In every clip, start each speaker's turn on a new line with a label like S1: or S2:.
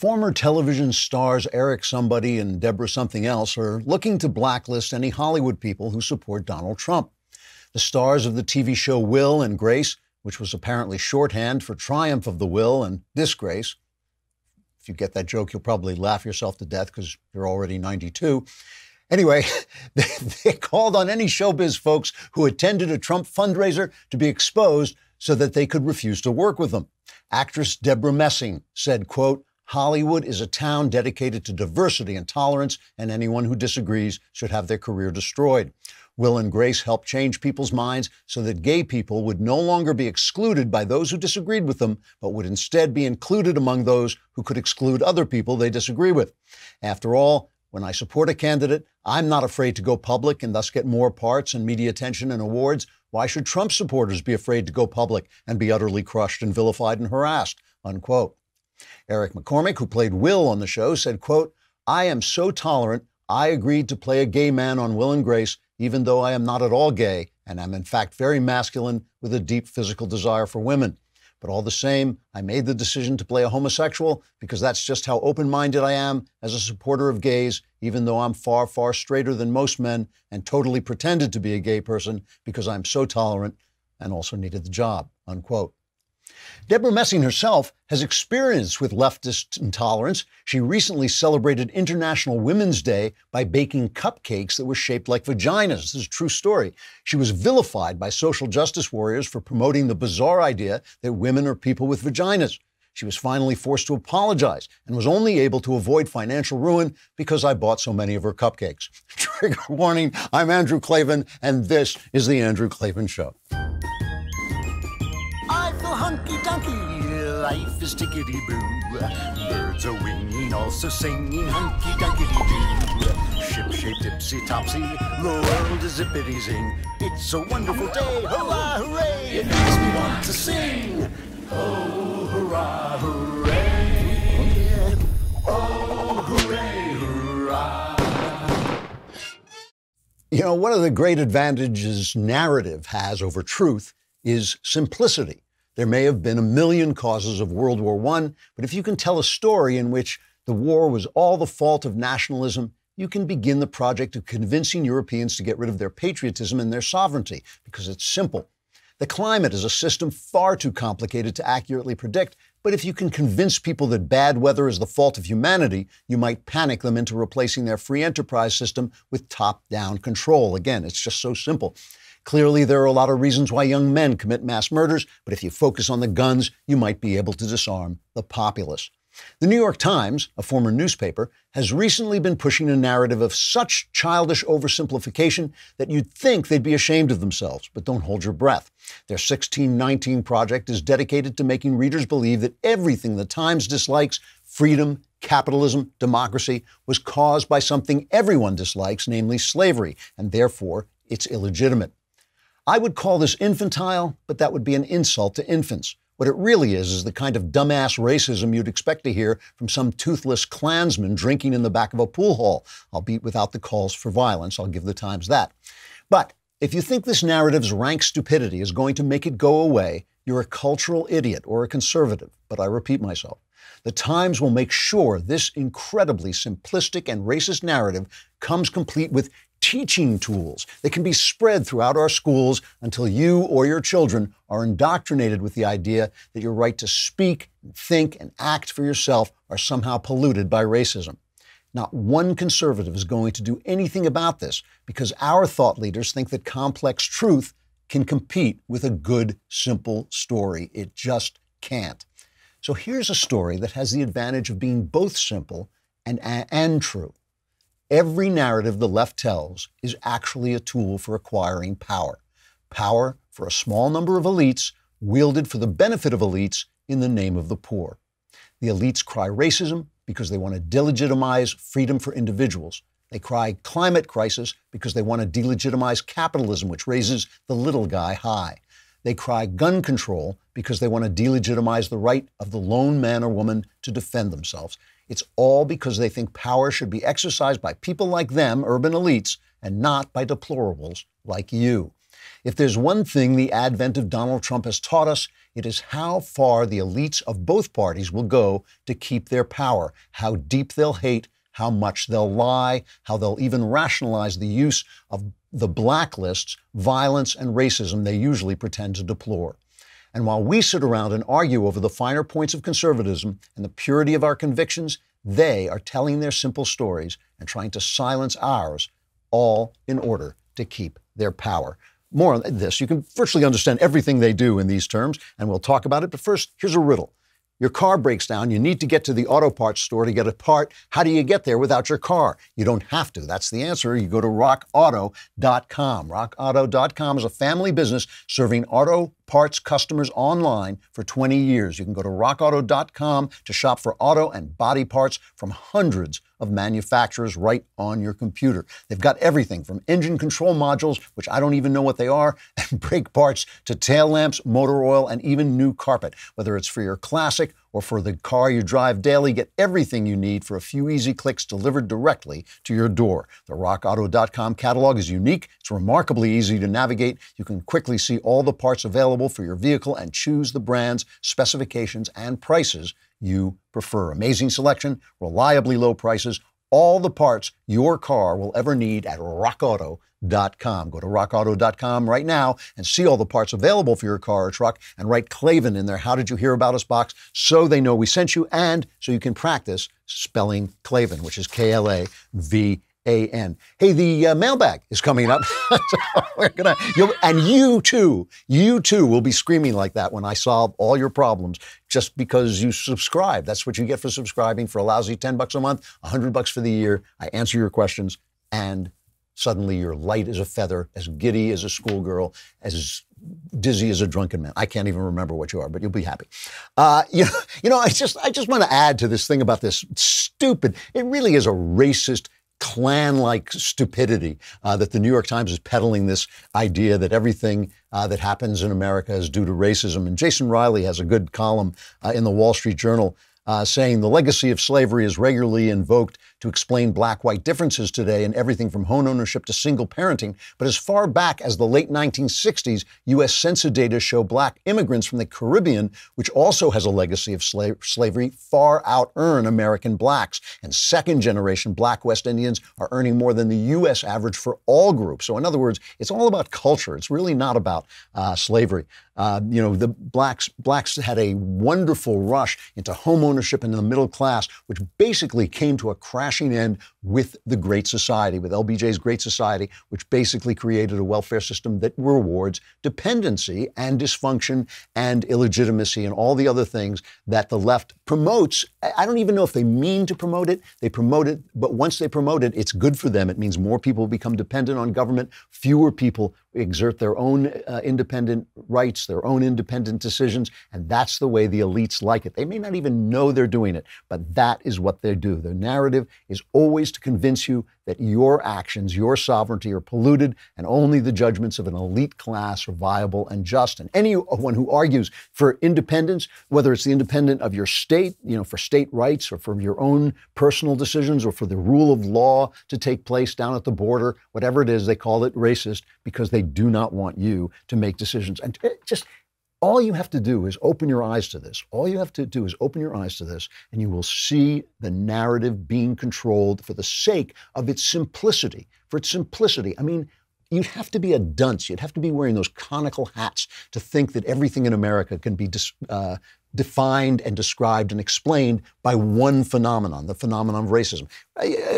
S1: Former television stars Eric Somebody and Deborah Something Else are looking to blacklist any Hollywood people who support Donald Trump. The stars of the TV show Will and Grace, which was apparently shorthand for Triumph of the Will and Disgrace. If you get that joke, you'll probably laugh yourself to death because you're already 92. Anyway, they called on any showbiz folks who attended a Trump fundraiser to be exposed so that they could refuse to work with them. Actress Deborah Messing said, quote, "Hollywood is a town dedicated to diversity and tolerance, and anyone who disagrees should have their career destroyed. Will and Grace helped change people's minds so that gay people would no longer be excluded by those who disagreed with them, but would instead be included among those who could exclude other people they disagree with. After all, when I support a candidate, I'm not afraid to go public and thus get more parts and media attention and awards. Why should Trump supporters be afraid to go public and be utterly crushed and vilified and harassed?" Unquote. Eric McCormick, who played Will on the show, said, quote, "I am so tolerant, I agreed to play a gay man on Will and Grace, even though I am not at all gay, and am in fact very masculine with a deep physical desire for women. But all the same, I made the decision to play a homosexual because that's just how open-minded I am as a supporter of gays, even though I'm far, far straighter than most men and totally pretended to be a gay person because I'm so tolerant and also needed the job," unquote. Deborah Messing herself has experience with leftist intolerance. She recently celebrated International Women's Day by baking cupcakes that were shaped like vaginas. This is a true story. She was vilified by social justice warriors for promoting the bizarre idea that women are people with vaginas. She was finally forced to apologize and was only able to avoid financial ruin because I bought so many of her cupcakes. Trigger warning, I'm Andrew Klavan, and this is The Andrew Klavan Show.
S2: Hunky-dunky, life is tickety-boo. Birds are winging, also singing hunky-dunky-doo. Ship-shaped, ipsy-topsy, the world is zippity-zing. It's a wonderful day, hurrah, hooray! It makes me want to sing. Oh, hurrah, hooray! Oh, hooray, hurrah!
S1: You know, one of the great advantages narrative has over truth is simplicity. There may have been a million causes of World War I, but if you can tell a story in which the war was all the fault of nationalism, you can begin the project of convincing Europeans to get rid of their patriotism and their sovereignty, because it's simple. The climate is a system far too complicated to accurately predict, but if you can convince people that bad weather is the fault of humanity, you might panic them into replacing their free enterprise system with top-down control. Again, it's just so simple. Clearly, there are a lot of reasons why young men commit mass murders, but if you focus on the guns, you might be able to disarm the populace. The New York Times, a former newspaper, has recently been pushing a narrative of such childish oversimplification that you'd think they'd be ashamed of themselves, but don't hold your breath. Their 1619 project is dedicated to making readers believe that everything the Times dislikes, freedom, capitalism, democracy, was caused by something everyone dislikes, namely slavery, and therefore it's illegitimate. I would call this infantile, but that would be an insult to infants. What it really is the kind of dumbass racism you'd expect to hear from some toothless Klansman drinking in the back of a pool hall, albeit without the calls for violence. I'll give the Times that. But if you think this narrative's rank stupidity is going to make it go away, you're a cultural idiot or a conservative. But I repeat myself. The Times will make sure this incredibly simplistic and racist narrative comes complete with teaching tools that can be spread throughout our schools until you or your children are indoctrinated with the idea that your right to speak, think, and act for yourself are somehow polluted by racism. Not one conservative is going to do anything about this because our thought leaders think that complex truth can compete with a good, simple story. It just can't. So here's a story that has the advantage of being both simple and true. Every narrative the left tells is actually a tool for acquiring power. Power for a small number of elites, wielded for the benefit of elites in the name of the poor. The elites cry racism because they want to delegitimize freedom for individuals. They cry climate crisis because they want to delegitimize capitalism, which raises the little guy high. They cry gun control because they want to delegitimize the right of the lone man or woman to defend themselves. It's all because they think power should be exercised by people like them, urban elites, and not by deplorables like you. If there's one thing the advent of Donald Trump has taught us, It is how far the elites of both parties will go to keep their power, how deep they'll hate, how much they'll lie, how they'll even rationalize the use of the blacklists, violence, and racism they usually pretend to deplore. And while we sit around and argue over the finer points of conservatism and the purity of our convictions, they are telling their simple stories and trying to silence ours, all in order to keep their power. More on this. You can virtually understand everything they do in these terms, and we'll talk about it. But first, here's a riddle. Your car breaks down. You need to get to the auto parts store to get a part. How do you get there without your car? You don't have to. That's the answer. You go to rockauto.com. Rockauto.com is a family business serving auto parts customers online for 20 years. You can go to rockauto.com to shop for auto and body parts from hundreds of manufacturers right on your computer. They've got everything from engine control modules, which I don't even know what they are, and brake parts to tail lamps, motor oil, and even new carpet. Whether it's for your classic or for the car you drive daily, get everything you need for a few easy clicks delivered directly to your door. The rockauto.com catalog is unique. It's remarkably easy to navigate. You can quickly see all the parts available for your vehicle and choose the brands, specifications, and prices you prefer. Amazing selection, reliably low prices, all the parts your car will ever need at rockauto.com. Go to rockauto.com right now and see all the parts available for your car or truck, and write Klavan in their How Did You Hear About Us box so they know we sent you, and so you can practice spelling Klavan, which is Klavan. Hey, the mailbag is coming up. And you too will be screaming like that when I solve all your problems just because you subscribe. That's what you get for subscribing for a lousy $10 a month, $100 for the year. I answer your questions, and suddenly you're light as a feather, as giddy as a schoolgirl, as dizzy as a drunken man. I can't even remember what you are, but you'll be happy. I just want to add to this thing about this stupid, it really is a racist, Klan-like stupidity that the New York Times is peddling this idea that everything that happens in America is due to racism. And Jason Riley has a good column in the Wall Street Journal saying the legacy of slavery is regularly invoked to explain black-white differences today in everything from home ownership to single parenting. But as far back as the late 1960s, U.S. Census data show black immigrants from the Caribbean, which also has a legacy of slavery, far out-earn American blacks. And second-generation black West Indians are earning more than the U.S. average for all groups. So in other words, it's all about culture. It's really not about slavery. The blacks had a wonderful rush into home ownership and in the middle class, which basically came to a crashing end with the Great Society, with LBJ's Great Society, which basically created a welfare system that rewards dependency and dysfunction and illegitimacy and all the other things that the left promotes. I don't even know if they mean to promote it. They promote it, but once they promote it, it's good for them. It means more people become dependent on government, fewer people exert their own independent rights, their own independent decisions, and that's the way the elites like it. They may not even know they're doing it, but that is what they do. Their narrative is always to convince you that your actions, your sovereignty are polluted, and only the judgments of an elite class are viable and just. And anyone who argues for independence, whether it's the independent of your state, for state rights, or for your own personal decisions, or for the rule of law to take place down at the border, whatever it is, they call it racist because they do not want you to make decisions. And all you have to do is open your eyes to this. All you have to do is open your eyes to this, and you will see the narrative being controlled for the sake of its simplicity. For its simplicity. I mean, you'd have to be a dunce. You'd have to be wearing those conical hats to think that everything in America can be defined and described and explained by one phenomenon, the phenomenon of racism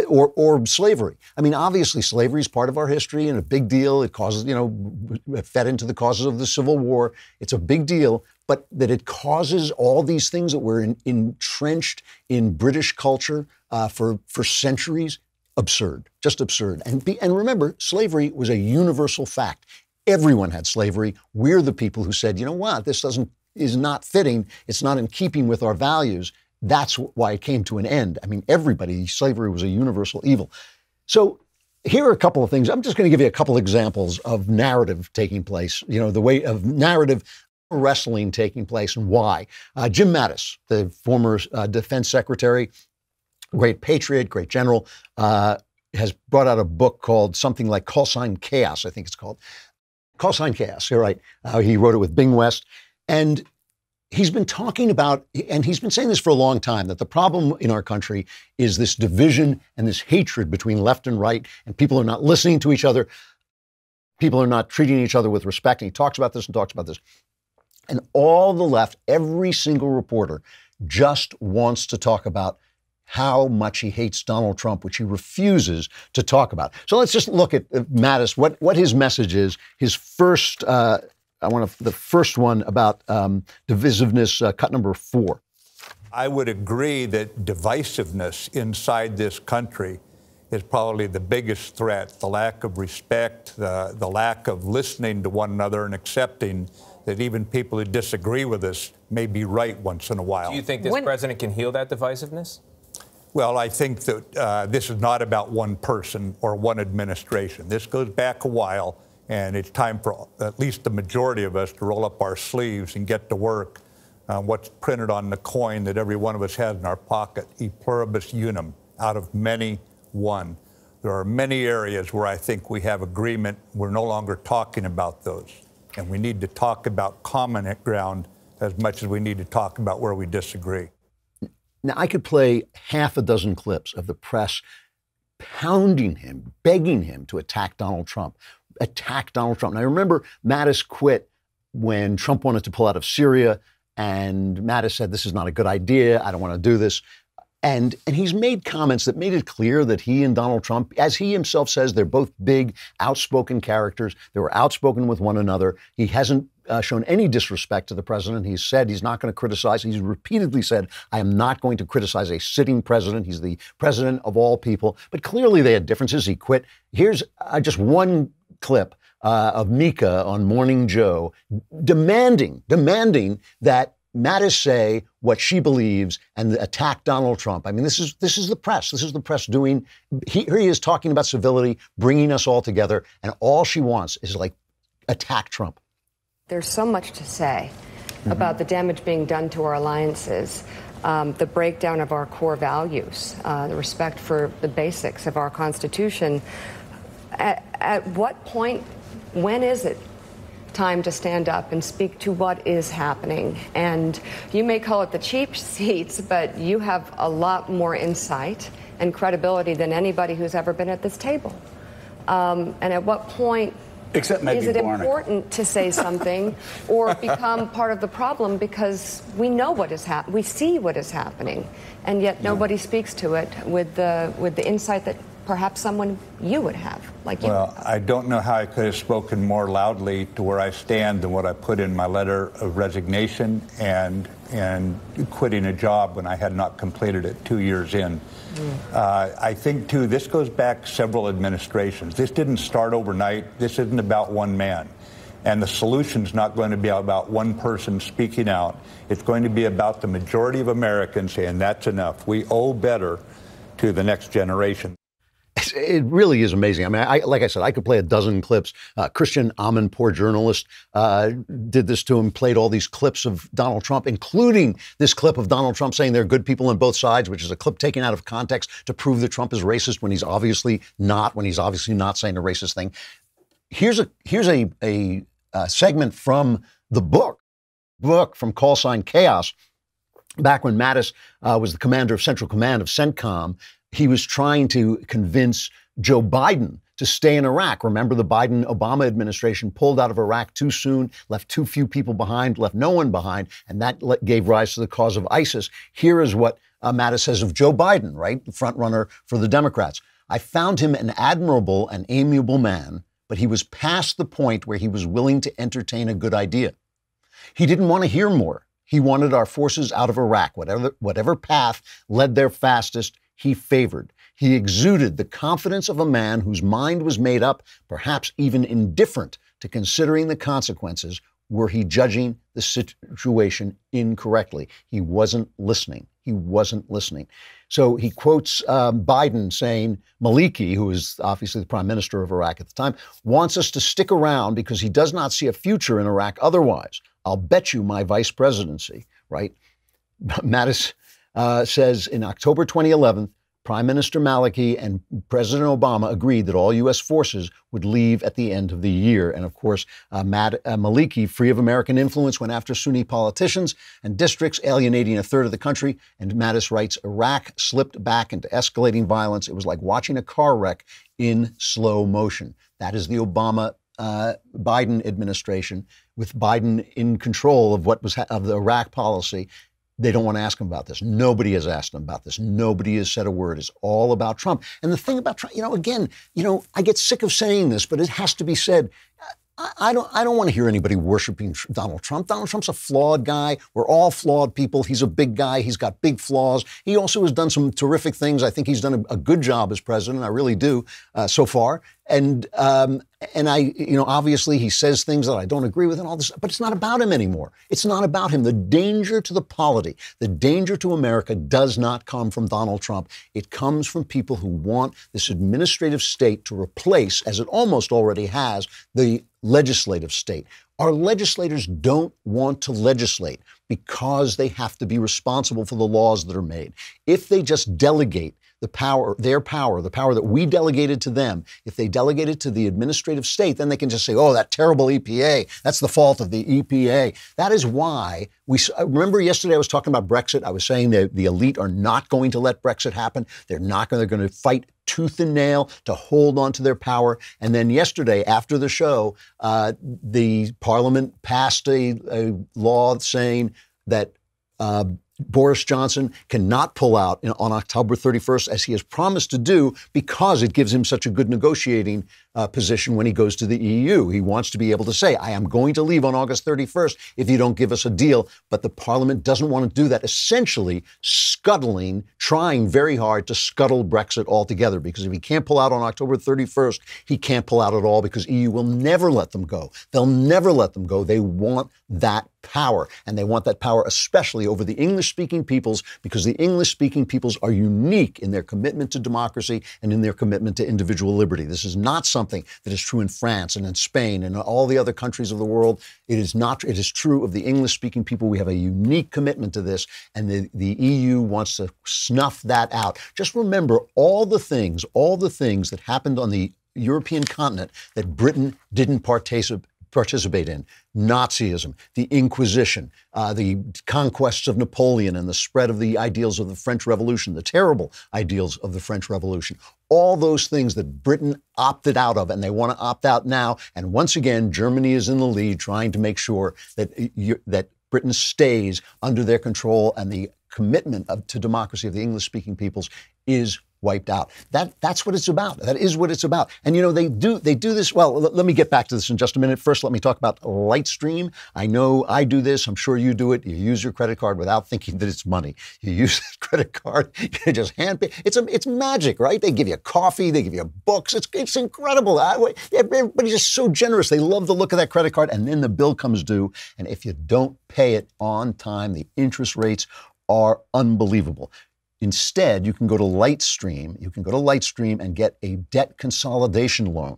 S1: or slavery. I mean, obviously, slavery is part of our history and a big deal. It causes, fed into the causes of the Civil War. It's a big deal, but that it causes all these things that were entrenched in British culture for centuries. Absurd, just absurd. And remember, slavery was a universal fact. Everyone had slavery. We're the people who said, you know what, this is not fitting. It's not in keeping with our values. That's why it came to an end. I mean, slavery was a universal evil. So here are a couple of things. I'm just going to give you a couple examples of narrative taking place, the way of narrative wrestling taking place and why. Jim Mattis, the former defense secretary, great patriot, great general, has brought out a book called something like Call Sign Chaos, I think it's called. Call Sign Chaos, you're right. He wrote it with Bing West. And he's been talking about, and he's been saying this for a long time, that the problem in our country is this division and this hatred between left and right, and people are not listening to each other. People are not treating each other with respect. And he talks about this and talks about this. And all the left, every single reporter, just wants to talk about how much he hates Donald Trump, which he refuses to talk about. So let's just look at Mattis, what his message is. His first, the first one about divisiveness, cut number 4.
S3: I would agree that divisiveness inside this country is probably the biggest threat, the lack of respect, the lack of listening to one another and accepting that even people who disagree with us may be right once in a while.
S4: Do you think this president can heal that divisiveness?
S3: Well, I think that this is not about one person or one administration. This goes back a while, and it's time for at least the majority of us to roll up our sleeves and get to work on what's printed on the coin that every one of us has in our pocket, e pluribus unum, out of many, one. There are many areas where I think we have agreement. We're no longer talking about those. And we need to talk about common ground as much as we need to talk about where we disagree.
S1: Now, I could play half a dozen clips of the press pounding him, begging him to attack Donald Trump. Attack Donald Trump. Now, I remember Mattis quit when Trump wanted to pull out of Syria, and Mattis said, this is not a good idea. I don't want to do this. And he's made comments that made it clear that he and Donald Trump, as he himself says, they're both big, outspoken characters. They were outspoken with one another. He hasn't shown any disrespect to the president. He's said he's not going to criticize. He's repeatedly said, I am not going to criticize a sitting president. He's the president of all people. But clearly they had differences. He quit. Here's just one clip of Mika on Morning Joe demanding that Mattis say what she believes and attack Donald Trump. I mean, this is the press. This is the press doing. Here he is talking about civility, bringing us all together, and all she wants is like attack Trump.
S5: There's so much to say about the damage being done to our alliances, the breakdown of our core values, the respect for the basics of our Constitution. At what point, when is it time to stand up and speak to what is happening? And you may call it the cheap seats, but you have a lot more insight and credibility than anybody who's ever been at this table. And at what point is it important to say something or become part of the problem because we know what is happening, we see what is happening, and yet nobody speaks to it with the insight that perhaps someone you would have, like you.
S3: Well, I don't know how I could have spoken more loudly to where I stand than what I put in my letter of resignation and quitting a job when I had not completed it 2 years in. I think, too, this goes back several administrations. This didn't start overnight. This isn't about one man. And the solution's not going to be about one person speaking out. It's going to be about the majority of Americans saying that's enough. We owe better to the next generation.
S1: It really is amazing. I mean, like I said, I could play a dozen clips. Christian Amanpour, journalist, did this to him, played all these clips of Donald Trump, including this clip of Donald Trump saying there are good people on both sides, which is a clip taken out of context to prove that Trump is racist when he's obviously not saying a racist thing. Here's a segment from the book from Call Sign Chaos. Back when Mattis was the commander of Central Command of CENTCOM, he was trying to convince Joe Biden to stay in Iraq. Remember, the Biden-Obama administration pulled out of Iraq too soon, left too few people behind, left no one behind, and that gave rise to the cause of ISIS. Here is what Mattis says of Joe Biden, right, the front runner for the Democrats. I found him an admirable and amiable man, but he was past the point where he was willing to entertain a good idea. He didn't want to hear more. He wanted our forces out of Iraq. Whatever path led there fastest, he favored. He exuded the confidence of a man whose mind was made up, perhaps even indifferent to considering the consequences were he judging the situation incorrectly. He wasn't listening. He wasn't listening. So he quotes Biden saying, Maliki, who is obviously the prime minister of Iraq at the time, wants us to stick around because he does not see a future in Iraq otherwise. I'll bet you my vice presidency, right? Mattis says in October 2011, Prime Minister Maliki and President Obama agreed that all U.S. forces would leave at the end of the year. And of course, Maliki, free of American influence, went after Sunni politicians and districts, alienating a third of the country. And Mattis writes, Iraq slipped back into escalating violence. It was like watching a car wreck in slow motion. That is the Obama Biden administration, with Biden in control of what was of the Iraq policy. They don't want to ask him about this. Nobody has asked him about this. Nobody has said a word. It's all about Trump. And the thing about Trump, again, I get sick of saying this, but it has to be said. I don't want to hear anybody worshiping Donald Trump. Donald Trump's a flawed guy. We're all flawed people. He's a big guy. He's got big flaws. He also has done some terrific things. I think he's done a good job as president. I really do so far. And obviously he says things that I don't agree with and all this, but it's not about him anymore. It's not about him. The danger to the polity, the danger to America does not come from Donald Trump. It comes from people who want this administrative state to replace, as it almost already has, the legislative state. Our legislators don't want to legislate because they have to be responsible for the laws that are made. If they just delegate the power that we delegated to them, if they delegate it to the administrative state, then they can just say, oh, that terrible EPA, that's the fault of the EPA. That is why remember yesterday I was talking about Brexit. I was saying that the elite are not going to let Brexit happen. They're going to fight tooth and nail to hold on to their power. And then yesterday, after the show, the Parliament passed a law saying that Boris Johnson cannot pull out on October 31st, as he has promised to do, because it gives him such a good negotiating position when he goes to the EU. He wants to be able to say, I am going to leave on August 31st if you don't give us a deal. But the Parliament doesn't want to do that, essentially trying very hard to scuttle Brexit altogether, because if he can't pull out on October 31st, he can't pull out at all, because EU will never let them go. They'll never let them go. They want that power, and they want that power especially over the English-speaking peoples, because the English-speaking peoples are unique in their commitment to democracy and in their commitment to individual liberty. This is not something that is true in France and in Spain and all the other countries of the world. It is not. It is true of the English-speaking people. We have a unique commitment to this, and the EU wants to snuff that out. Just remember all the things that happened on the European continent that Britain didn't participate in. Nazism, the Inquisition, the conquests of Napoleon and the spread of the ideals of the French Revolution, the terrible ideals of the French Revolution. All those things that Britain opted out of, and they want to opt out now. And once again, Germany is in the lead, trying to make sure that Britain stays under their control, and the commitment to democracy of the English-speaking peoples is wiped out. That's what it's about. That is what it's about. And they do this. Well, let me get back to this in just a minute. First, let me talk about Lightstream. I know I do this. I'm sure you do it. You use your credit card without thinking that it's money. You use that credit card. You just hand pay. It's magic, right? They give you coffee. They give you books. It's incredible. Everybody's just so generous. They love the look of that credit card. And then the bill comes due. And if you don't pay it on time, the interest rates are unbelievable. Instead, you can go to Lightstream. You can go to Lightstream and get a debt consolidation loan.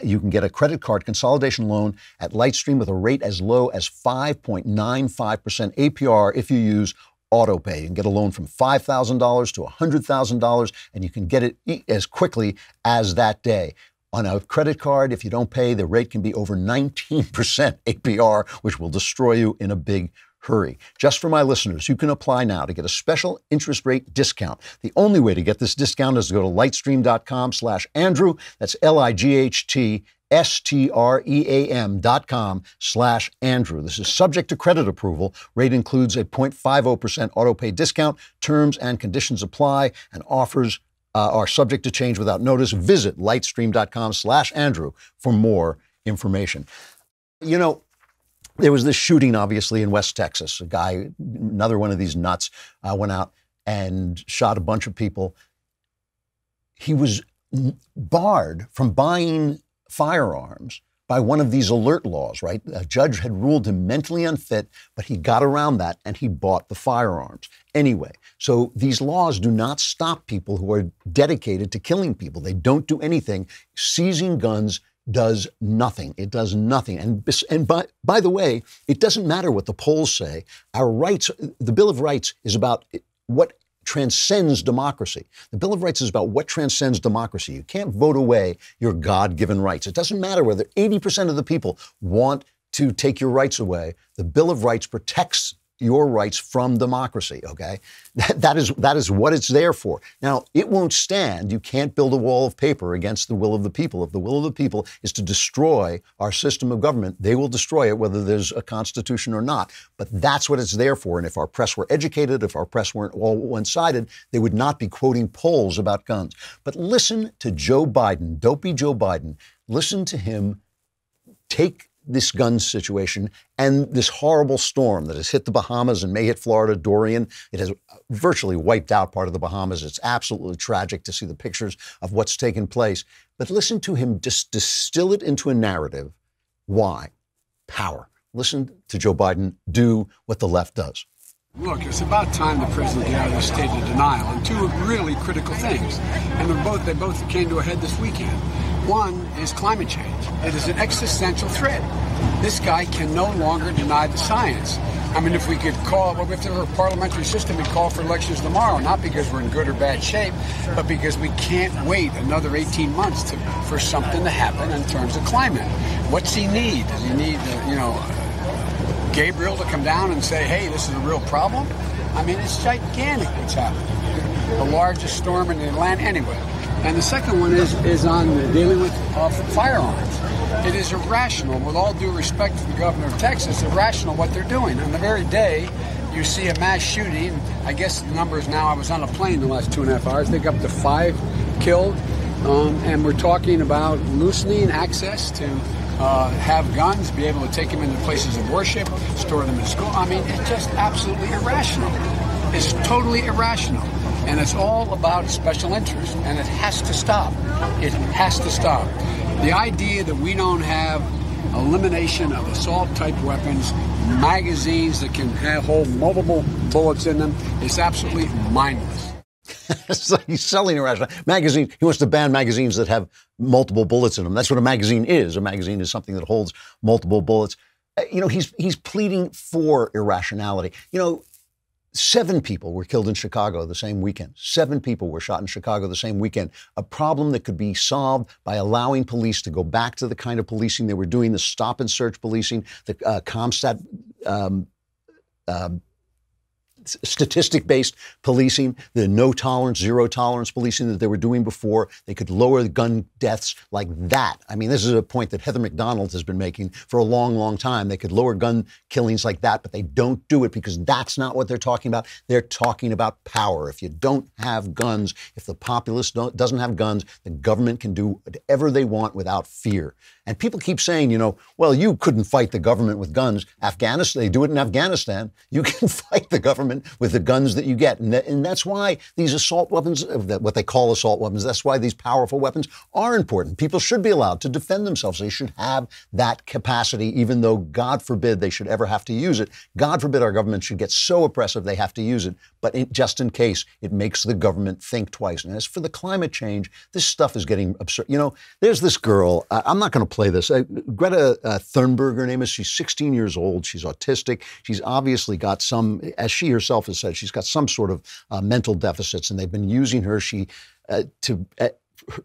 S1: You can get a credit card consolidation loan at Lightstream with a rate as low as 5.95% APR if you use AutoPay. You can get a loan from $5,000 to $100,000, and you can get it as quickly as that day. On a credit card, if you don't pay, the rate can be over 19% APR, which will destroy you in a big hurry. Just for my listeners, you can apply now to get a special interest rate discount. The only way to get this discount is to go to lightstream.com/Andrew. That's lightstream.com/Andrew. This is subject to credit approval. Rate includes a 0.50% autopay discount. Terms and conditions apply, and offers are subject to change without notice. Visit lightstream.com/Andrew for more information. There was this shooting, obviously, in West Texas. A guy, another one of these nuts, went out and shot a bunch of people. He was barred from buying firearms by one of these alert laws, right? A judge had ruled him mentally unfit, but he got around that and he bought the firearms anyway. So these laws do not stop people who are dedicated to killing people. They don't do anything. Seizing guns does nothing. It does nothing. And by the way, it doesn't matter what the polls say. Our rights, the Bill of Rights, is about what transcends democracy. The Bill of Rights is about what transcends democracy. You can't vote away your God-given rights. It doesn't matter whether 80% of the people want to take your rights away. The Bill of Rights protects your rights from democracy, okay? That is what it's there for. Now, it won't stand. You can't build a wall of paper against the will of the people. If the will of the people is to destroy our system of government, they will destroy it whether there's a constitution or not. But that's what it's there for. And if our press were educated, if our press weren't all one-sided, they would not be quoting polls about guns. But listen to Joe Biden, dopey Joe Biden. Listen to him take this gun situation and this horrible storm that has hit the Bahamas and may hit Florida, Dorian. It has virtually wiped out part of the Bahamas. It's absolutely tragic to see the pictures of what's taken place. But listen to him just distill it into a narrative. Why? Power. Listen to Joe Biden do what the left does.
S6: Look, it's about time the president got out of this state of denial on two really critical things. And they both came to a head this weekend. One is climate change. It is an existential threat. This guy can no longer deny the science. I mean, if we could if there were a parliamentary system, we'd call for elections tomorrow, not because we're in good or bad shape, but because we can't wait another 18 months for something to happen in terms of climate. What's he need? Does he need, Gabriel to come down and say, hey, this is a real problem? I mean, it's gigantic what's happening. The largest storm in the Atlantic, anyway. And the second one is on dealing with firearms. It is irrational, with all due respect to the governor of Texas, irrational what they're doing. On the very day you see a mass shooting, I guess the numbers now, I was on a plane the last 2.5 hours, I think up to 5 killed. And we're talking about loosening access to have guns, be able to take them into places of worship, store them in school. I mean, it's just absolutely irrational. It's totally irrational. And it's all about special interest. And it has to stop. It has to stop. The idea that we don't have elimination of assault-type weapons, magazines that can hold multiple bullets in them, is absolutely mindless.
S1: So he's selling irrational magazines. He wants to ban magazines that have multiple bullets in them. That's what a magazine is. A magazine is something that holds multiple bullets. He's pleading for irrationality. 7 people were killed in Chicago the same weekend. 7 people were shot in Chicago the same weekend. A problem that could be solved by allowing police to go back to the kind of policing they were doing, the stop and search policing, the CompStat statistic-based policing, the no tolerance, zero tolerance policing that they were doing before. They could lower the gun deaths like that. I mean, this is a point that Heather McDonald has been making for a long, long time. They could lower gun killings like that, but they don't do it because that's not what they're talking about. They're talking about power. If you don't have guns, if the populace doesn't have guns, the government can do whatever they want without fear. And people keep saying, well, you couldn't fight the government with guns. Afghanistan, they do it in Afghanistan. You can fight the government with the guns that you get. And that's why these assault weapons, what they call assault weapons, that's why these powerful weapons are important. People should be allowed to defend themselves. They should have that capacity, even though, God forbid, they should ever have to use it. God forbid our government should get so oppressive they have to use it. But just in case, it makes the government think twice. And as for the climate change, this stuff is getting absurd. There's this girl, I'm not going to play this. Greta Thunberg, her name is. She's 16 years old. She's autistic. She's obviously got some, as she herself has said, she's got some sort of mental deficits, and they've been using her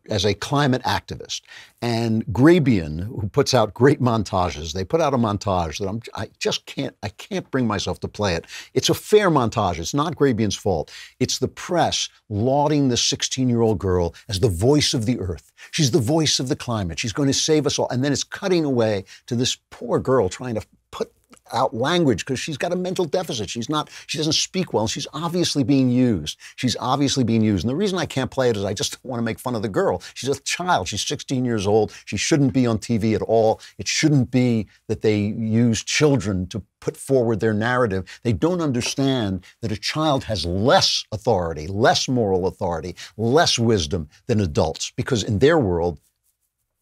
S1: as a climate activist. And Grabian, who puts out great montages, they put out a montage that I can't bring myself to play it. It's a fair montage. It's not Grabian's fault. It's the press lauding the 16-year-old girl as the voice of the earth. She's the voice of the climate. She's going to save us all. And then it's cutting away to this poor girl trying to put out language because she's got a mental deficit. She doesn't speak well. She's obviously being used. And the reason I can't play it is I just don't want to make fun of the girl. She's a child. She's 16 years old. She shouldn't be on TV at all. It shouldn't be that they use children to put forward their narrative. They don't understand that a child has less authority, less moral authority, less wisdom than adults, because in their world,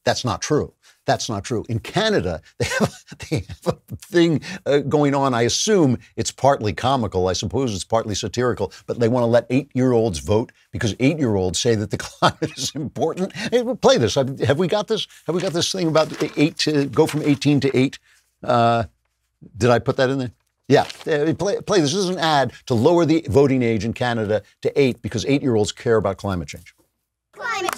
S1: that's not true. That's not true. In Canada, they have a thing going on. I assume it's partly comical. I suppose it's partly satirical. But they want to let 8-year-olds vote because 8-year-olds say that the climate is important. Hey, we'll play this. Have we got this? Have we got this thing about 8 to go from 18 to 8? Did I put that in there? Yeah, play this. This is an ad to lower the voting age in Canada to 8 because 8-year-olds care about climate change.
S7: Climate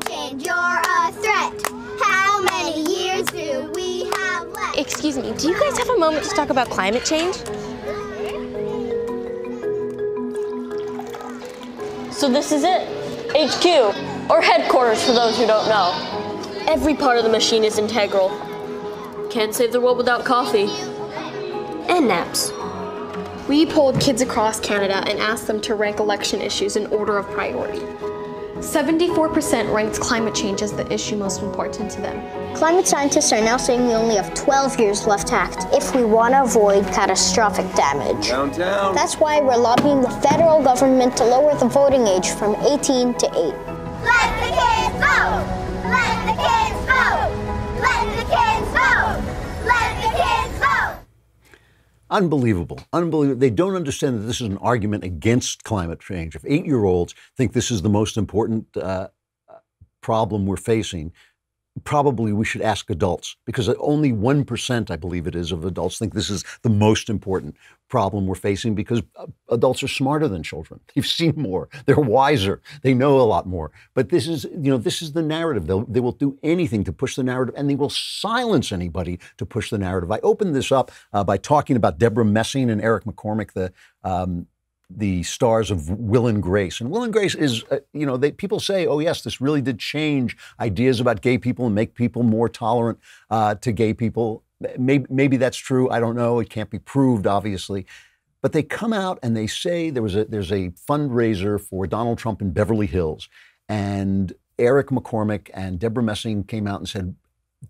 S7: change, you're a threat. How many years do we have left?
S8: Excuse me, do you guys have a moment to talk about climate change?
S9: So this is it, HQ, or headquarters for those who don't know. Every part of the machine is integral. Can't save the world without coffee. And naps.
S8: We polled kids across Canada and asked them to rank election issues in order of priority. 74% ranked climate change as the issue most important to them.
S7: Climate scientists are now saying we only have 12 years left to act if we want to avoid catastrophic damage.
S10: Downtown.
S7: That's why we're lobbying the federal government to lower the voting age from 18 to 8. Let the kids vote! Let the kids vote! Let the kids vote! Let the kids vote!
S1: Unbelievable. Unbelievable. They don't understand that this is an argument against climate change. If 8-year-olds think this is the most important problem we're facing, probably we should ask adults, because only 1%, I believe it is, of adults think this is the most important problem we're facing, because adults are smarter than children. They've seen more. They're wiser. They know a lot more. But this is, this is the narrative. They will do anything to push the narrative, and they will silence anybody to push the narrative. I opened this up by talking about Deborah Messing and Eric McCormick, the stars of Will and Grace. And Will and Grace is, people say, oh, yes, this really did change ideas about gay people and make people more tolerant to gay people. Maybe that's true. I don't know. It can't be proved, obviously. But they come out and they say there's a fundraiser for Donald Trump in Beverly Hills. And Eric McCormick and Deborah Messing came out and said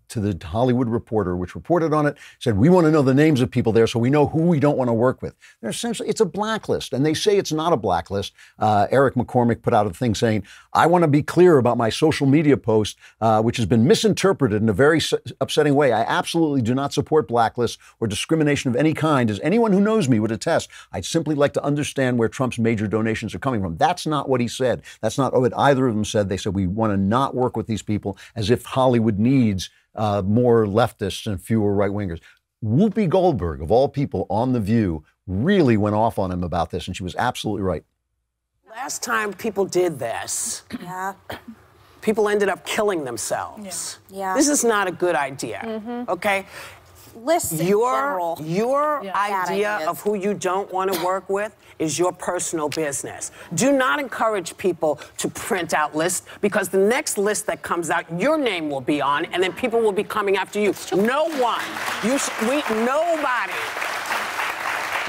S1: to the Hollywood Reporter, which reported on it, said, we want to know the names of people there so we know who we don't want to work with. They're essentially, it's a blacklist. And they say it's not a blacklist. Eric McCormick put out a thing saying, I want to be clear about my social media post, which has been misinterpreted in a very upsetting way. I absolutely do not support blacklists or discrimination of any kind. As anyone who knows me would attest, I'd simply like to understand where Trump's major donations are coming from. That's not what he said. That's not what either of them said. They said, we want to not work with these people, as if Hollywood needs more leftists and fewer right-wingers. Whoopi Goldberg, of all people, on The View, really went off on him about this, and she was absolutely right.
S11: Last time people did this, people ended up killing themselves.
S12: Yeah.
S11: This is not a good idea, okay?
S12: Listen,
S11: your idea of who you don't want to work with is your personal business. Do not encourage people to print out lists, because the next list that comes out, your name will be on, and then people will be coming after you. No one. Nobody.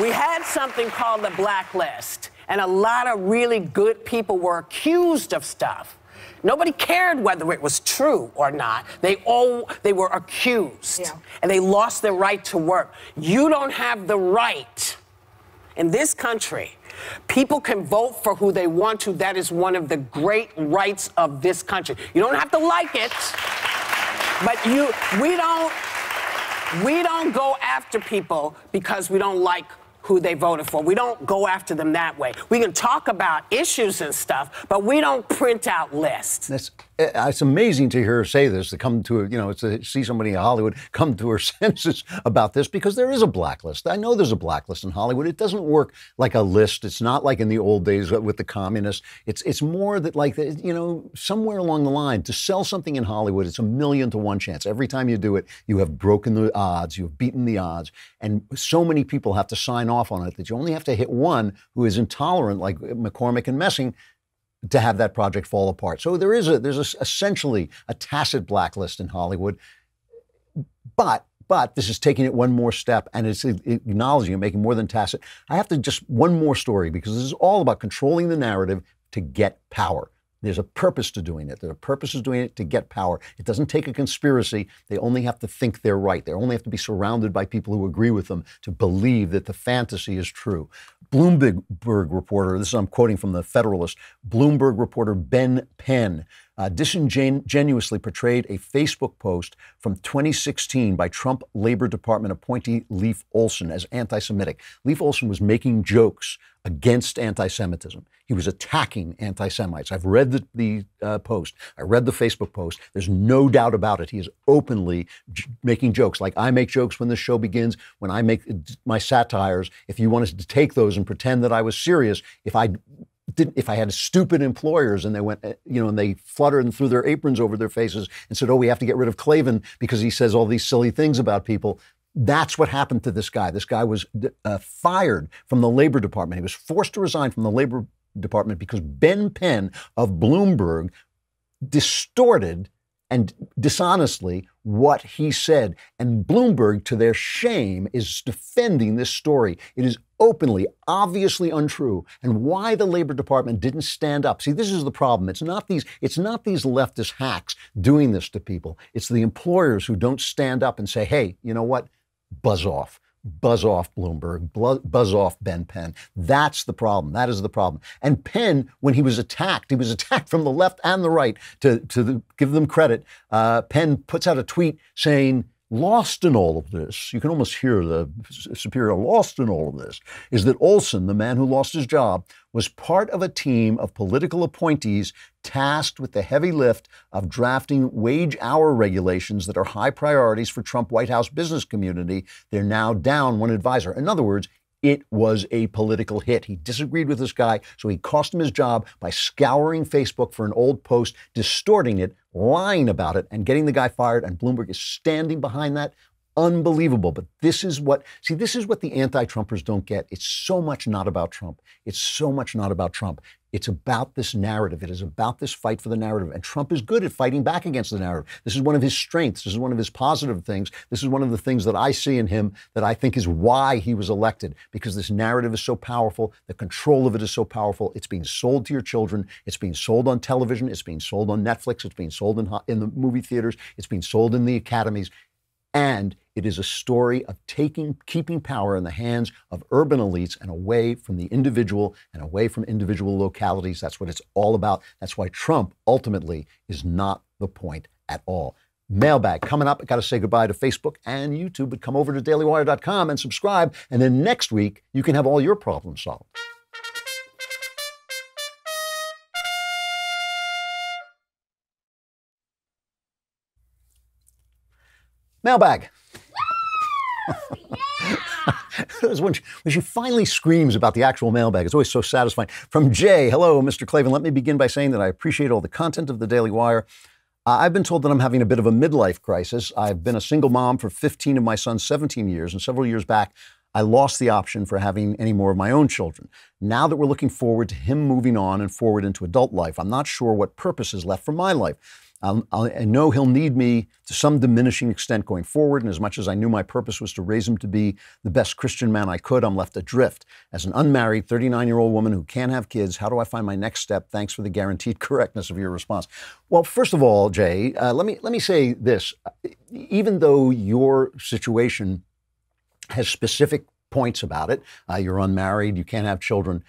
S11: We had something called the Blacklist, and a lot of really good people were accused of stuff. Nobody cared whether it was true or not. They were accused, and they lost their right to work. You don't have the right. In this country, people can vote for who they want to. That is one of the great rights of this country. You don't have to like it, but we don't go after people because we don't like who they voted for. We don't go after them that way. We can talk about issues and stuff, but we don't print out lists.
S1: It's amazing to hear her say this, to come to, to see somebody in Hollywood come to her senses about this, because there is a blacklist. I know there's a blacklist in Hollywood. It doesn't work like a list. It's not like in the old days with the communists. It's more that, like, somewhere along the line, to sell something in Hollywood, it's 1,000,000 to 1 chance. Every time you do it, you have broken the odds, you have beaten the odds. And so many people have to sign off on it that you only have to hit one who is intolerant, like McCormick and Messing, to have that project fall apart. So there's essentially a tacit blacklist in Hollywood. But this is taking it one more step, and it's acknowledging and making more than tacit. I have to just one more story, because this is all about controlling the narrative to get power. There's a purpose to doing it. There's a purpose of doing it to get power. It doesn't take a conspiracy. They only have to think they're right. They only have to be surrounded by people who agree with them to believe that the fantasy is true. Bloomberg reporter, this is I'm quoting from the Federalist, Bloomberg reporter Ben Penn disingenuously portrayed a Facebook post from 2016 by Trump Labor Department appointee Leif Olson as anti-Semitic. Leif Olson was making jokes against anti-Semitism. He was attacking anti-Semites. I've read the post. I read the Facebook post. There's no doubt about it. He is openly making jokes. Like I make jokes when the show begins, when I make my satires. If you wanted to take those and pretend that I was serious, if I had stupid employers and they went, and they fluttered and threw their aprons over their faces and said, oh, we have to get rid of Klavan because he says all these silly things about people. That's what happened to this guy. This guy was fired from the Labor Department. He was forced to resign from the Labor Department because Ben Penn of Bloomberg distorted and dishonestly what he said. And Bloomberg, to their shame, is defending this story. It is openly, obviously untrue. And why the Labor Department didn't stand up. See, this is the problem. It's not these leftist hacks doing this to people. It's the employers who don't stand up and say, hey, you know what? Buzz off. Buzz off Bloomberg, buzz off Ben Penn. That's the problem. That is the problem. And Penn, when he was attacked from the left and the right. To give them credit, Penn puts out a tweet saying, lost in all of this, you can almost hear the superior, lost in all of this, is that Olson, the man who lost his job, was part of a team of political appointees tasked with the heavy lift of drafting wage hour regulations that are high priorities for Trump White House business community. They're now down one advisor. In other words, it was a political hit. He disagreed with this guy, so he cost him his job by scouring Facebook for an old post, distorting it, lying about it, and getting the guy fired. And Bloomberg is standing behind that. Unbelievable. But this is what the anti-Trumpers don't get. It's so much not about Trump. It's so much not about Trump. It's about this narrative. It is about this fight for the narrative. And Trump is good at fighting back against the narrative. This is one of his strengths. This is one of his positive things. This is one of the things that I see in him that I think is why he was elected, because this narrative is so powerful. The control of it is so powerful. It's being sold to your children. It's being sold on television. It's being sold on Netflix. It's being sold in the movie theaters. It's being sold in the academies. And it is a story of keeping power in the hands of urban elites and away from the individual and away from individual localities. That's what it's all about. That's why Trump ultimately is not the point at all. Mailbag coming up. I got to say goodbye to Facebook and YouTube, but come over to dailywire.com and subscribe. And then next week, you can have all your problems solved. Mailbag. When she finally screams about the actual mailbag, it's always so satisfying. From Jay, hello, Mr. Klavan. Let me begin by saying that I appreciate all the content of the Daily Wire. I've been told that I'm having a bit of a midlife crisis. I've been a single mom for 15 of my son's 17 years, and several years back, I lost the option for having any more of my own children. Now that we're looking forward to him moving on and forward into adult life, I'm not sure what purpose is left for my life. I know he'll need me to some diminishing extent going forward, and as much as I knew my purpose was to raise him to be the best Christian man I could, I'm left adrift. As an unmarried 39-year-old woman who can't have kids, how do I find my next step? Thanks for the guaranteed correctness of your response. Well, first of all, Jay, let me say this. Even though your situation has specific points about it, you're unmarried, you can't have children,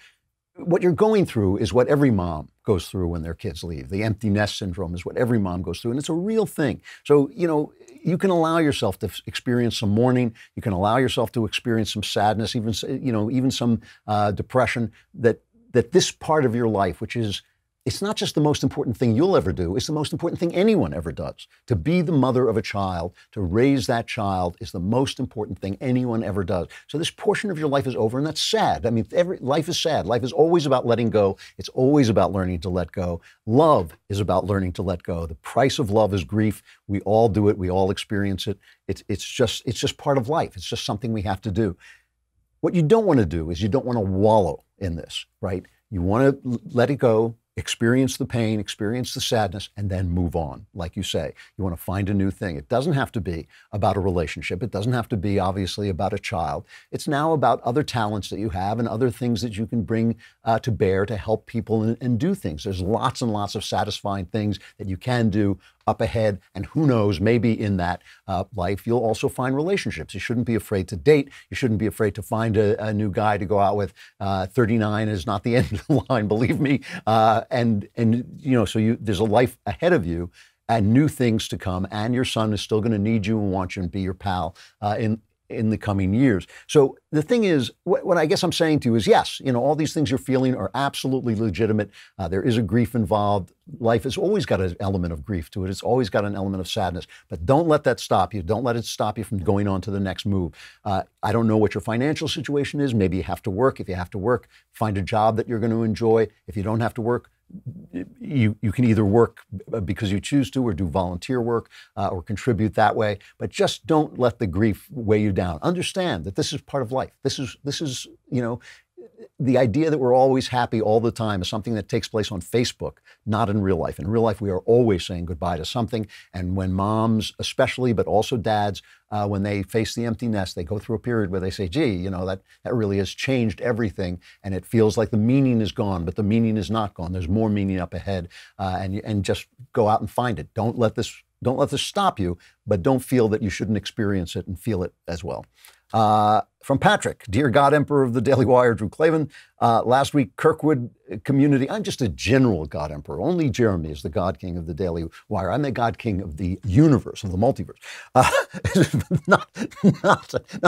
S1: what you're going through is what every mom goes through when their kids leave. The empty nest syndrome is what every mom goes through, and it's a real thing. So, you can allow yourself to experience some mourning. You can allow yourself to experience some sadness, even some depression. That this part of your life, which is, it's not just the most important thing you'll ever do, it's the most important thing anyone ever does. To be the mother of a child, to raise that child is the most important thing anyone ever does. So this portion of your life is over, and that's sad. I mean, life is sad. Life is always about letting go. It's always about learning to let go. Love is about learning to let go. The price of love is grief. We all do it. We all experience it. It's just part of life. It's just something we have to do. What you don't want to do is you don't want to wallow in this, right? You want to let it go, experience the pain, experience the sadness, and then move on. Like you say, you want to find a new thing. It doesn't have to be about a relationship. It doesn't have to be, obviously, about a child. It's now about other talents that you have and other things that you can bring to bear to help people and do things. There's lots and lots of satisfying things that you can do up ahead. And who knows, maybe in that life, you'll also find relationships. You shouldn't be afraid to date. You shouldn't be afraid to find a new guy to go out with. 39 is not the end of the line, believe me. And you know, so there's a life ahead of you and new things to come. And your son is still going to need you and want you and be your pal in the coming years. So the thing is, what I guess I'm saying to you is, yes, you know, all these things you're feeling are absolutely legitimate. There is a grief involved. Life has always got an element of grief to it. It's always got an element of sadness. But don't let that stop you. Don't let it stop you from going on to the next move. I don't know what your financial situation is. Maybe you have to work. If you have to work, find a job that you're going to enjoy. If you don't have to work, you can either work because you choose to or do volunteer work or contribute that way. But just don't let the grief weigh you down. Understand that this is part of life. This is, you know, the idea that we're always happy all the time is something that takes place on Facebook, not in real life. In real life, we are always saying goodbye to something. And when moms, especially, but also dads, when they face the empty nest, they go through a period where they say, gee, you know, that really has changed everything. And it feels like the meaning is gone, but the meaning is not gone. There's more meaning up ahead. And just go out and find it. Don't let this stop you, but don't feel that you shouldn't experience it and feel it as well. From Patrick, dear God Emperor of the Daily Wire, Drew Klavan, last week, Kirkwood community, I'm just a general God Emperor. Only Jeremy is the God King of the Daily Wire. I'm the God King of the universe, of the multiverse. Not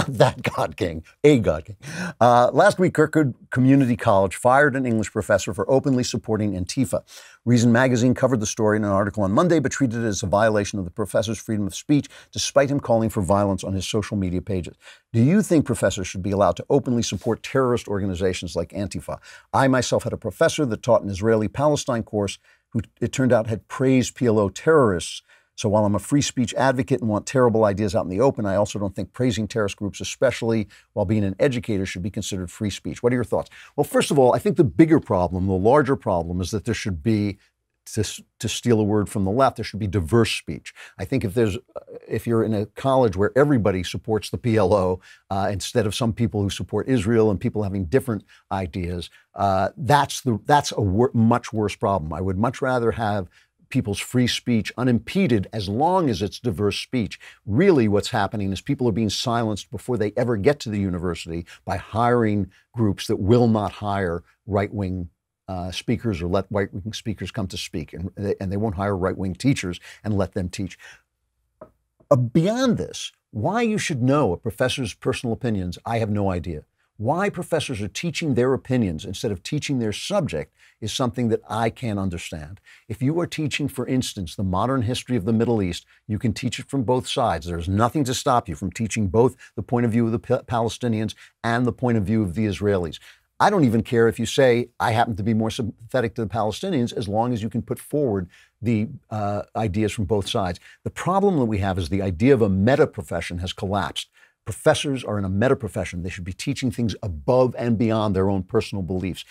S1: that God King, a God King. Last week, Kirkwood Community College fired an English professor for openly supporting Antifa. Reason magazine covered the story in an article on Monday, but treated it as a violation of the professor's freedom of speech, despite him calling for violence on his social media pages. Do you think professors should be allowed to openly support terrorist organizations like Antifa? I myself had a professor that taught an Israeli-Palestine course who, it turned out, had praised PLO terrorists. So while I'm a free speech advocate and want terrible ideas out in the open, I also don't think praising terrorist groups, especially while being an educator, should be considered free speech. What are your thoughts? Well, first of all, I think the bigger problem, the larger problem, is that there should be, to steal a word from the left, there should be diverse speech. I think if you're in a college where everybody supports the PLO, instead of some people who support Israel and people having different ideas, that's a much worse problem. I would much rather have people's free speech unimpeded as long as it's diverse speech. Really what's happening is people are being silenced before they ever get to the university by hiring groups that will not hire right-wing speakers or let right-wing speakers come to speak. And they won't hire right-wing teachers and let them teach. Beyond this, why you should know a professor's personal opinions, I have no idea. Why professors are teaching their opinions instead of teaching their subject is something that I can't understand. If you are teaching, for instance, the modern history of the Middle East, you can teach it from both sides. There's nothing to stop you from teaching both the point of view of the Palestinians and the point of view of the Israelis. I don't even care if you say, I happen to be more sympathetic to the Palestinians, as long as you can put forward the ideas from both sides. The problem that we have is the idea of a meta profession has collapsed. Professors are in a meta profession. They should be teaching things above and beyond their own personal beliefs.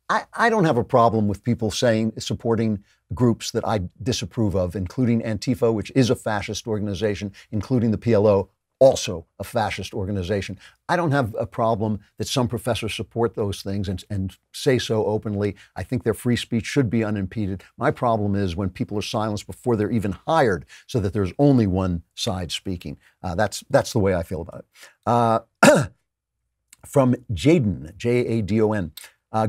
S1: I don't have a problem with people supporting groups that I disapprove of, including Antifa, which is a fascist organization, including the PLO, also a fascist organization. I don't have a problem that some professors support those things and say so openly. I think their free speech should be unimpeded. My problem is when people are silenced before they're even hired so that there's only one side speaking. That's the way I feel about it. From Jaden, Jadon.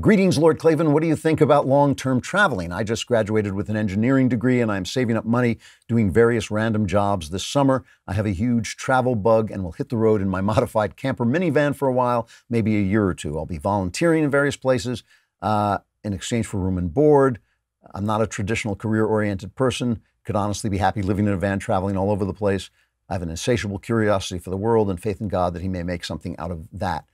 S1: Greetings, Lord Klavan. What do you think about long-term traveling? I just graduated with an engineering degree and I'm saving up money doing various random jobs this summer. I have a huge travel bug and will hit the road in my modified camper minivan for a while, maybe a year or two. I'll be volunteering in various places in exchange for room and board. I'm not a traditional career-oriented person. Could honestly be happy living in a van, traveling all over the place. I have an insatiable curiosity for the world and faith in God that he may make something out of that.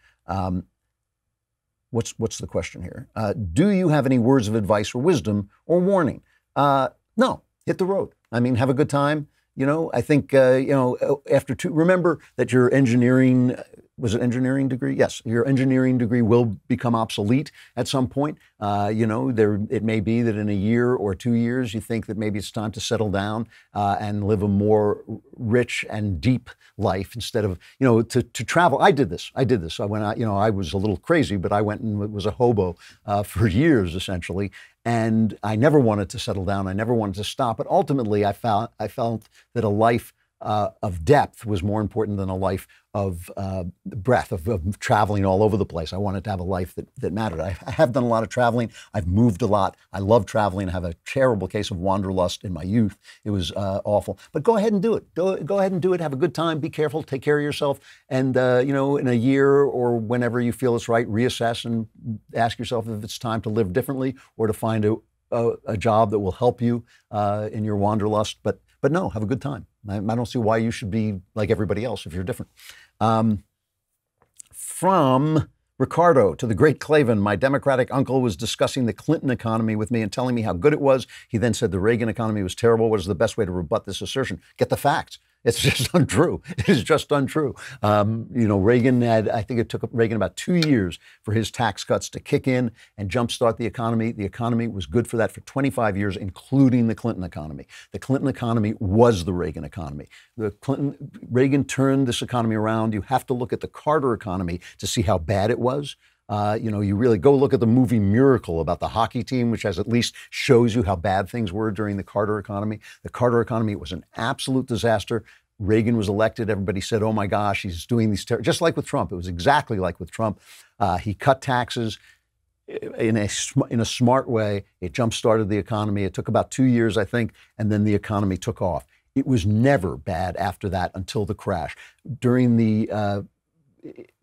S1: What's the question here? Do you have any words of advice or wisdom or warning? No, hit the road. I mean, have a good time. You know, I think, remember that your engineering was it engineering degree? Yes, your engineering degree will become obsolete at some point. It may be that in a year or 2 years, you think that maybe it's time to settle down and live a more rich and deep life instead of, to travel. I did this. I went out, I was a little crazy, but I went and was a hobo for years, essentially. And I never wanted to settle down. I never wanted to stop. But ultimately, I felt that a life of depth was more important than a life of breadth, of traveling all over the place. I wanted to have a life that mattered. I have done a lot of traveling. I've moved a lot. I love traveling. I have a terrible case of wanderlust in my youth. It was awful. But go ahead and do it. Go ahead and do it. Have a good time. Be careful. Take care of yourself. And, in a year or whenever you feel it's right, reassess and ask yourself if it's time to live differently or to find a job that will help you in your wanderlust. But no, have a good time. I don't see why you should be like everybody else if you're different. From Ricardo to the great Klavan, my Democratic uncle was discussing the Clinton economy with me and telling me how good it was. He then said the Reagan economy was terrible. What is the best way to rebut this assertion? Get the facts. It's just untrue. It is just untrue. Reagan I think it took Reagan about 2 years for his tax cuts to kick in and jumpstart the economy. The economy was good for that for 25 years, including the Clinton economy. The Clinton economy was the Reagan economy. Reagan turned this economy around. You have to look at the Carter economy to see how bad it was. You really go look at the movie Miracle about the hockey team, which at least shows you how bad things were during the Carter economy. The Carter economy was an absolute disaster. Reagan was elected. Everybody said, oh my gosh, he's doing these just like with Trump. It was exactly like with Trump. He cut taxes in a smart way. It jump-started the economy. It took about 2 years, I think, and then the economy took off. It was never bad after that until the crash. During the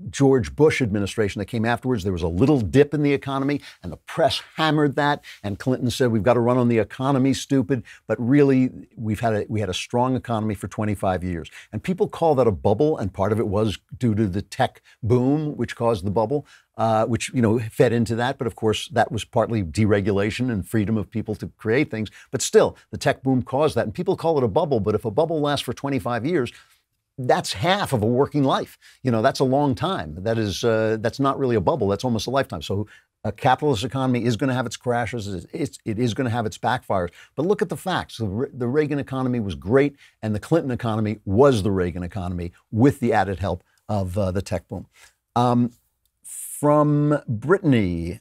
S1: George Bush administration that came afterwards, there was a little dip in the economy and the press hammered that. And Clinton said, we've got to run on the economy, stupid. But really, we had a strong economy for 25 years. And people call that a bubble. And part of it was due to the tech boom, which caused the bubble, which, fed into that. But of course, that was partly deregulation and freedom of people to create things. But still, the tech boom caused that. And people call it a bubble. But if a bubble lasts for 25 years, that's half of a working life. That's a long time. That's not really a bubble. That's almost a lifetime. So a capitalist economy is going to have its crashes. It is going to have its backfires. But look at the facts. The Reagan economy was great, and the Clinton economy was the Reagan economy with the added help of the tech boom. From Brittany,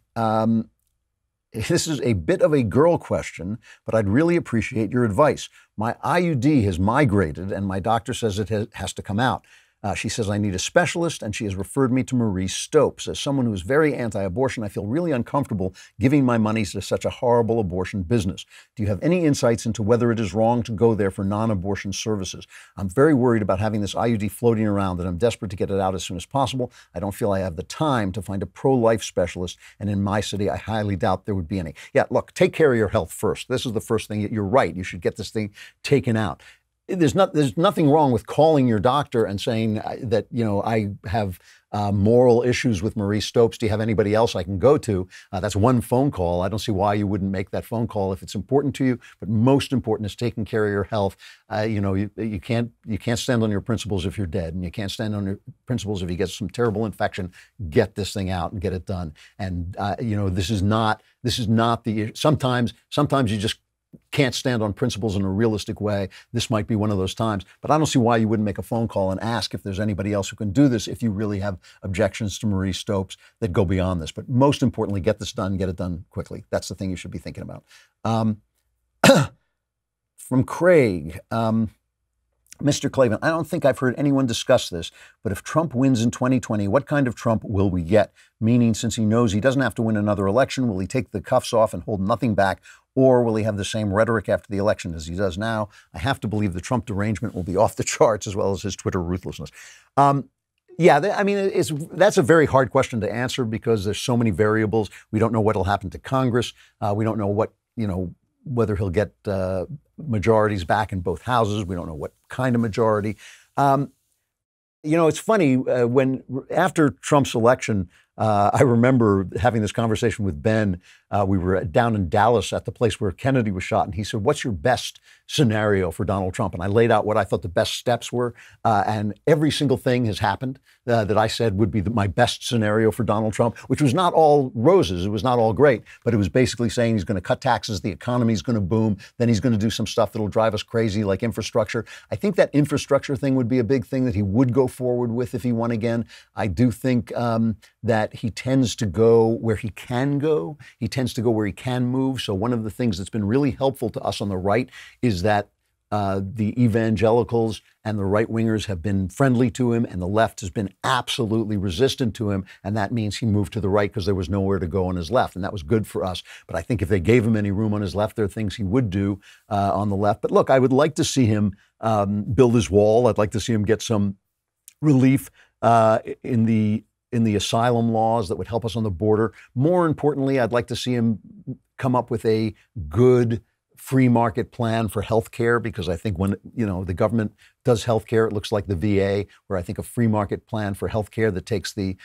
S1: this is a bit of a girl question, but I'd really appreciate your advice. My IUD has migrated, and my doctor says it has to come out. She says I need a specialist, and she has referred me to Marie Stopes. As someone who is very anti-abortion, I feel really uncomfortable giving my money to such a horrible abortion business. Do you have any insights into whether it is wrong to go there for non-abortion services? I'm very worried about having this IUD floating around, and I'm desperate to get it out as soon as possible. I don't feel I have the time to find a pro-life specialist, and in my city, I highly doubt there would be any. Yeah, look, take care of your health first. This is the first thing. You're right. You should get this thing taken out. There's nothing wrong with calling your doctor and saying that, I have moral issues with Marie Stopes. Do you have anybody else I can go to? That's one phone call. I don't see why you wouldn't make that phone call if it's important to you. But most important is taking care of your health. You can't stand on your principles if you're dead, and you can't stand on your principles if you get some terrible infection. Get this thing out and get it done. And this is not the sometimes you just can't stand on principles in a realistic way. This might be one of those times, but I don't see why you wouldn't make a phone call and ask if there's anybody else who can do this if you really have objections to Marie Stopes that go beyond this. But most importantly, get this done, get it done quickly. That's the thing you should be thinking about. From Craig, Mr. Klavan, I don't think I've heard anyone discuss this, but if Trump wins in 2020, what kind of Trump will we get? Meaning, since he knows he doesn't have to win another election, will he take the cuffs off and hold nothing back? Or will he have the same rhetoric after the election as he does now? I have to believe the Trump derangement will be off the charts, as well as his Twitter ruthlessness. That's a very hard question to answer because there's so many variables. We don't know what will happen to Congress. We don't know whether he'll get majorities back in both houses. We don't know what kind of majority. It's funny, after Trump's election, I remember having this conversation with Ben. We were down in Dallas at the place where Kennedy was shot, and he said, "What's your best scenario for Donald Trump?" And I laid out what I thought the best steps were, and every single thing has happened that I said would be my best scenario for Donald Trump, which was not all roses. It was not all great, but it was basically saying he's going to cut taxes, the economy's going to boom, then he's going to do some stuff that'll drive us crazy, like infrastructure. I think that infrastructure thing would be a big thing that he would go forward with if he won again. I do think that he tends to go where he can go. He tends to go where he can move. So one of the things that's been really helpful to us on the right is that the evangelicals and the right-wingers have been friendly to him, and the left has been absolutely resistant to him, and that means he moved to the right because there was nowhere to go on his left, and that was good for us. But I think if they gave him any room on his left, there are things he would do on the left. But look, I would like to see him build his wall. I'd like to see him get some relief in the asylum laws that would help us on the border. More importantly, I'd like to see him come up with a good free market plan for health care, because I think when the government does health care, it looks like the VA, where I think a free market plan for health care that takes the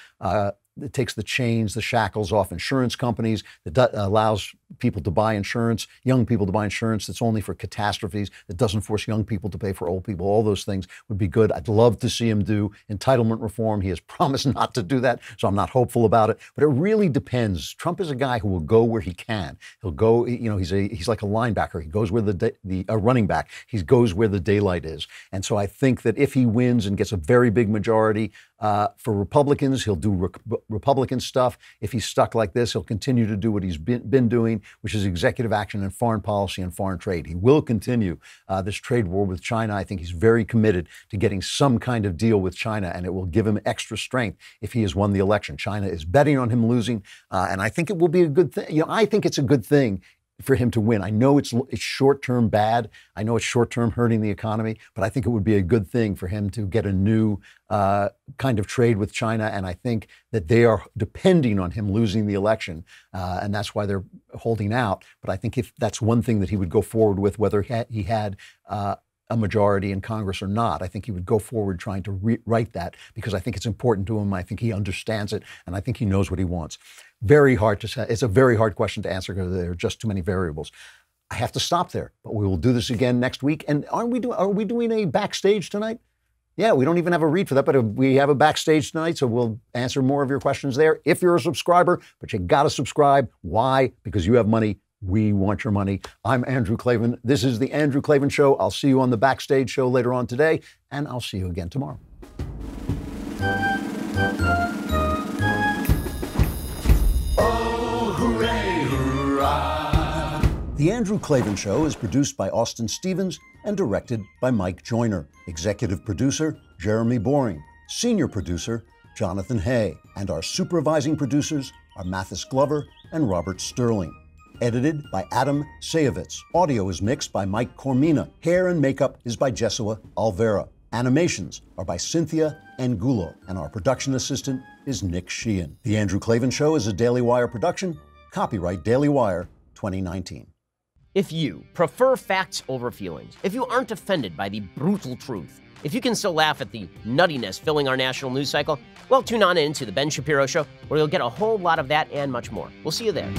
S1: chains, the shackles off insurance companies, that allows people to buy insurance, young people to buy insurance that's only for catastrophes, that doesn't force young people to pay for old people. All those things would be good. I'd love to see him do entitlement reform. He has promised not to do that, so I'm not hopeful about it. But it really depends. Trump is a guy who will go where he can. He'll go, he's like a linebacker. He goes where a running back. He goes where the daylight is. And so I think that if he wins and gets a very big majority for Republicans, he'll do Republican stuff. If he's stuck like this, he'll continue to do what he's been doing, which is executive action and foreign policy and foreign trade. He will continue this trade war with China. I think he's very committed to getting some kind of deal with China, and it will give him extra strength if he has won the election. China is betting on him losing, and I think it will be a good thing. I think it's a good thing for him to win. I know it's short-term bad. I know it's short-term hurting the economy, but I think it would be a good thing for him to get a new kind of trade with China. And I think that they are depending on him losing the election, and that's why they're holding out. But I think if that's one thing that he would go forward with, whether he had a majority in Congress or not, I think he would go forward trying to rewrite that, because I think it's important to him. I think he understands it, and I think he knows what he wants. Very hard to say. It's a very hard question to answer because there are just too many variables. I have to stop there, but we will do this again next week. And are we doing a backstage tonight? Yeah, we don't even have a read for that, but we have a backstage tonight, so we'll answer more of your questions there if you're a subscriber. But you got to subscribe. Why? Because you have money. We want your money. I'm Andrew Klavan. This is The Andrew Klavan Show. I'll see you on the backstage show later on today, and I'll see you again tomorrow.
S2: Oh, hooray, hurrah.
S1: The Andrew Klavan Show is produced by Austin Stevens and directed by Mike Joyner. Executive producer, Jeremy Boring. Senior producer, Jonathan Hay. And our supervising producers are Mathis Glover and Robert Sterling. Edited by Adam Sayevitz. Audio is mixed by Mike Cormina. Hair and makeup is by Jesua Alvera. Animations are by Cynthia Angulo. And our production assistant is Nick Sheehan. The Andrew Klavan Show is a Daily Wire production. Copyright Daily Wire 2019.
S10: If you prefer facts over feelings, if you aren't offended by the brutal truth, if you can still laugh at the nuttiness filling our national news cycle, well, tune on in to The Ben Shapiro Show, where you'll get a whole lot of that and much more. We'll see you there.